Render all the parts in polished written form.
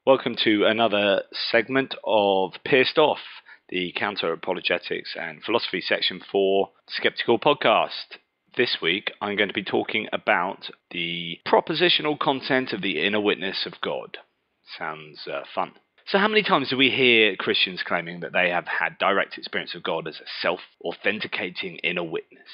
Welcome to another segment of Pearced Off, the counter-apologetics and philosophy section for Skepticule Podcast. This week, I'm going to be talking about the propositional content of the inner witness of God. Sounds fun. So how many times do we hear Christians claiming that they have had direct experience of God as a self-authenticating inner witness?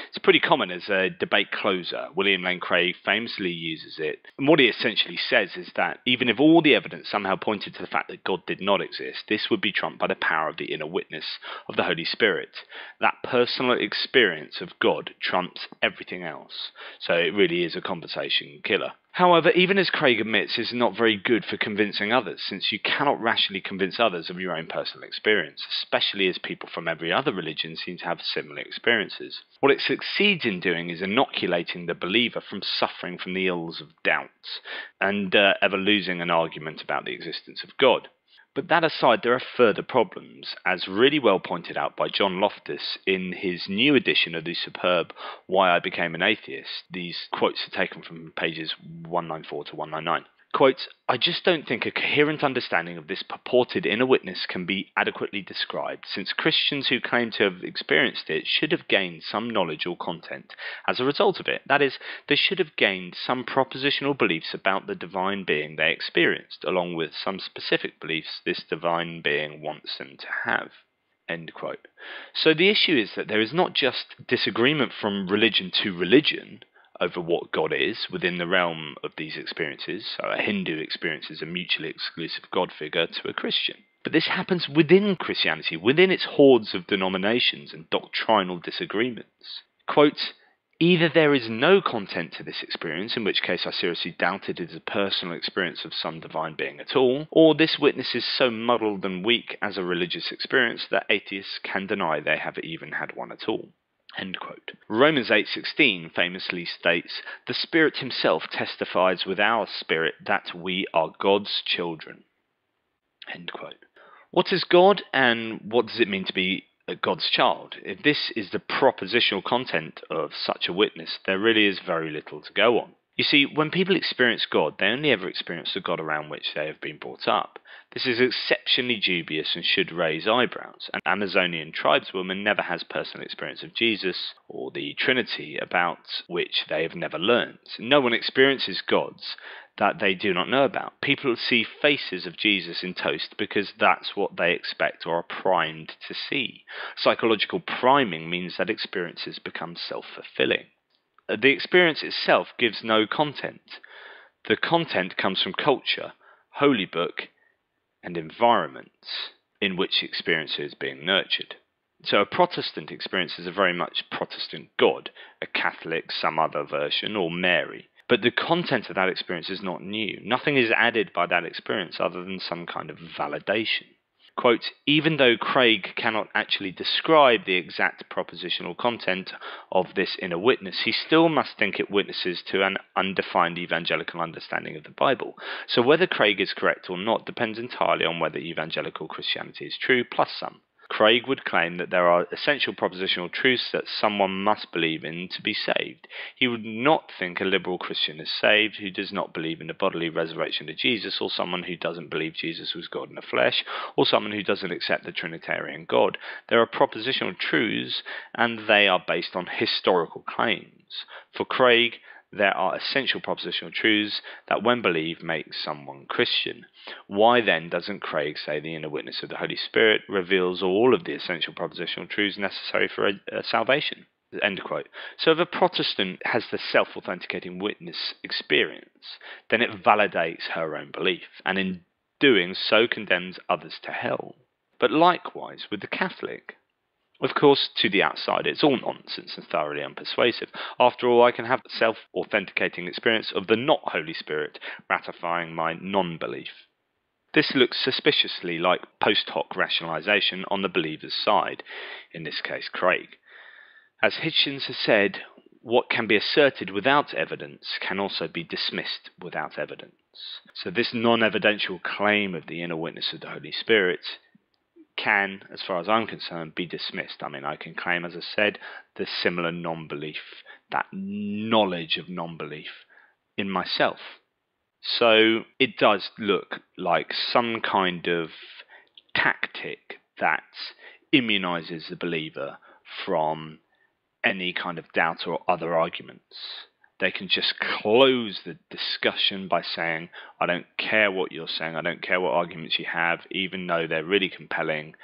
It's pretty common as a debate closer. William Lane Craig famously uses it. And what he essentially says is that even if all the evidence somehow pointed to the fact that God did not exist, this would be trumped by the power of the inner witness of the Holy Spirit. That personal experience of God trumps everything else. So it really is a conversation killer. However, even as Craig admits, it's not very good for convincing others, since you cannot rationally convince others of your own personal experience, especially as people from every other religion seem to have similar experiences. What it succeeds in doing is inoculating the believer from suffering from the ills of doubt, and ever losing an argument about the existence of God. But that aside, there are further problems, as really well pointed out by John Loftus in his new edition of the superb Why I Became an Atheist. These quotes are taken from pages 194 to 199. Quote, "I just don't think a coherent understanding of this purported inner witness can be adequately described, since Christians who claim to have experienced it should have gained some knowledge or content as a result of it. That is, they should have gained some propositional beliefs about the divine being they experienced, along with some specific beliefs this divine being wants them to have." End quote. So the issue is that there is not just disagreement from religion to religion over what God is within the realm of these experiences. So a Hindu experiences a mutually exclusive God figure to a Christian. But this happens within Christianity, within its hordes of denominations and doctrinal disagreements. Quote, "Either there is no content to this experience, in which case I seriously doubt it is a personal experience of some divine being at all, or this witness is so muddled and weak as a religious experience that atheists can deny they have even had one at all." End quote. Romans 8:16 famously states, "The Spirit himself testifies with our spirit that we are God's children." End quote. What is God, and what does it mean to be God's child? If this is the propositional content of such a witness, there really is very little to go on. You see, when people experience God, they only ever experience the God around which they have been brought up. This is exceptionally dubious and should raise eyebrows. An Amazonian tribeswoman never has personal experience of Jesus or the Trinity, about which they have never learned. No one experiences gods that they do not know about. People see faces of Jesus in toast because that's what they expect or are primed to see. Psychological priming means that experiences become self-fulfilling. The experience itself gives no content. The content comes from culture, holy book, and environments in which the experience is being nurtured. So a Protestant experience is a very much Protestant God, a Catholic, some other version, or Mary. But the content of that experience is not new. Nothing is added by that experience other than some kind of validation. Quote, "Even though Craig cannot actually describe the exact propositional content of this inner witness, he still must think it witnesses to an undefined evangelical understanding of the Bible. So whether Craig is correct or not depends entirely on whether evangelical Christianity is true, plus some. Craig would claim that there are essential propositional truths that someone must believe in to be saved. He would not think a liberal Christian is saved who does not believe in the bodily resurrection of Jesus, or someone who doesn't believe Jesus was God in the flesh, or someone who doesn't accept the Trinitarian God. There are propositional truths, and they are based on historical claims. For Craig, there are essential propositional truths that, when believed, make someone Christian. Why then doesn't Craig say the inner witness of the Holy Spirit reveals all of the essential propositional truths necessary for salvation?" End quote. So if a Protestant has the self-authenticating witness experience, then it validates her own belief, and in doing so condemns others to hell. But likewise with the Catholic. Of course, to the outside, it's all nonsense and thoroughly unpersuasive. After all, I can have the self-authenticating experience of the not Holy Spirit ratifying my non-belief. This looks suspiciously like post hoc rationalization on the believer's side, in this case Craig. As Hitchens has said, what can be asserted without evidence can also be dismissed without evidence. So this non-evidential claim of the inner witness of the Holy Spirit can, as far as I'm concerned, be dismissed. I mean, I can claim, as I said, the similar non-belief, that knowledge of non-belief in myself. So it does look like some kind of tactic that immunizes the believer from any kind of doubt or other arguments. They can just close the discussion by saying, I don't care what you're saying, I don't care what arguments you have, even though they're really compelling,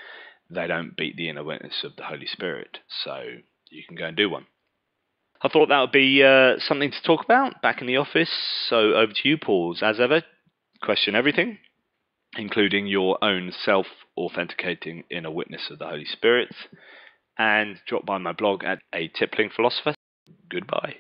they don't beat the inner witness of the Holy Spirit. So you can go and do one. I thought that would be something to talk about back in the office. So over to you, Pauls. As ever, question everything, including your own self-authenticating inner witness of the Holy Spirit. And drop by my blog at A Tippling Philosopher. Goodbye.